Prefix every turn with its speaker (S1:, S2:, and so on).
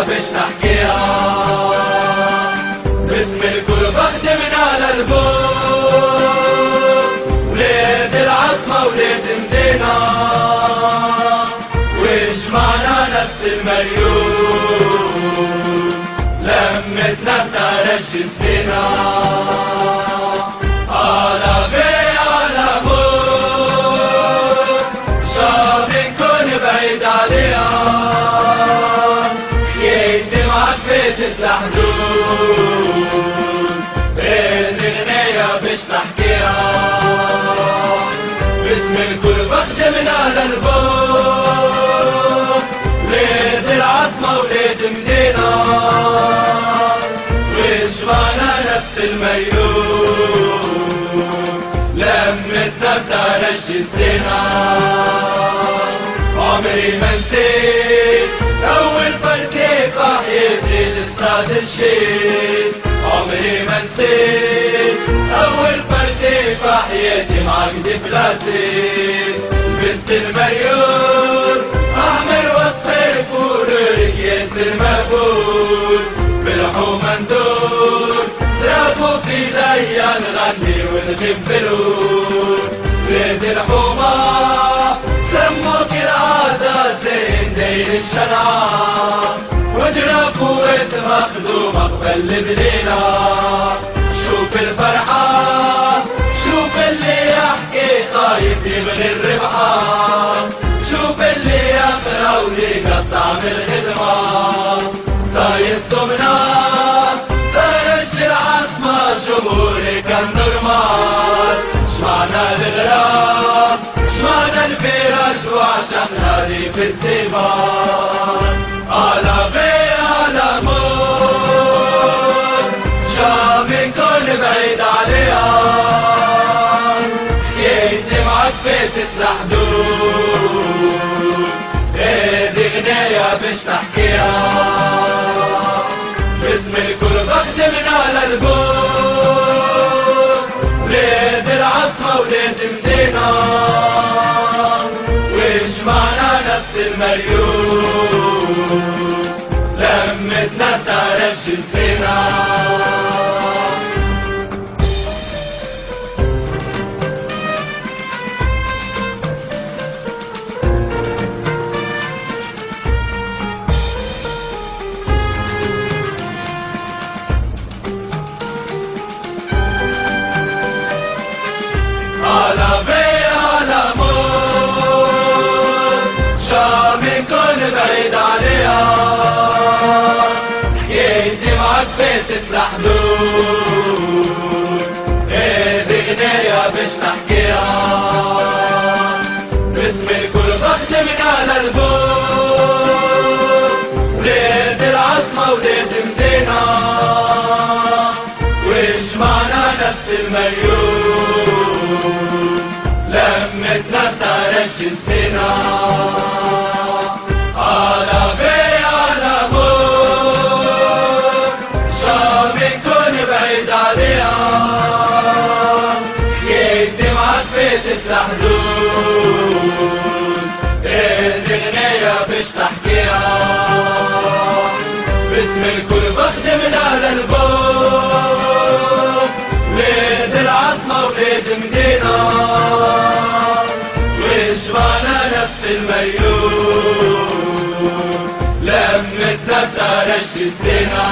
S1: باش نحكيها. باسم الكل بخدمنا للبوك، ولاد العاصمة ولاد مدينة، وجمعنا نفس المليون، لمتنا بترش السنة. على بي على موت شعب نكون بعيد عليها، حكايتي معك فاتت الحدود، هذي غنية باش نحكيها. باسم الكل بخدمنا للبوك، ولاد العاصمة ولاد مدينة، وجمعنا نفس المليون، لمتنا بترش السنة. عمري ما نسيت أول بارتي في حياتي الاستاد الشيت، عمري ما نسيت أول بارتي في حياتي معك دبلاسيت. لبست المليون أحمر وأصفر كولورك ياسر مقبول، في الحومة ندور ضربوا في ايديا نغني ونغيب في الود. ولاد الحومة تلموا كالعادة زين داير الشنعة، وضربوا واتمخدوا مقبل بليلة. شوف الفرحة شوف اللي يحكي خايف يبغي الربحة، شوف اللي يقرا ويقطع من الخدمة. صايصكمنا درج العاصمة جمهوري كان نورمال، شمعنا الغرام شمعنا الفراش وعشقنا لي فيستيفال. على بي على موت شام نكون بعيد عليها، حكايتي معك فاتت الحدود، هذي غنية باش نحكيها. باسم الكل بخدمنا للبوك، ولاد العاصمة ولاد مدينة، وجمعنا نفس المليون، لمتنا بترش السنة. على بي على موت شام نكون بعيد عليها، حكايتي معك فاتت الحدود، هذي غنية باش نحكيها. باسم الكل بخدمنا للبوك، ولاد العاصمة ولاد مدينة، وجمعنا نفس المليون، لمتنا بترش السنة. على بي على موت شام نكون بعيد عليها، حكايتي معك فاتت الحدود، هذي غنية باش نحكيها. باسم الكل بخدمنا للبوك، ولاد العاصمة ولاد مدينة، وجمعنا نفس المليون، لمتنا بترش السنة. على بي على موت شام نكون بعيد عليها، حكايتي معك فاتت الحدود، هذي باسم الكل بخدمنا للبوك، ولاد العاصمة ولاد مدينة، وجمعنا نفس المليون، لمتنا بترش السنة.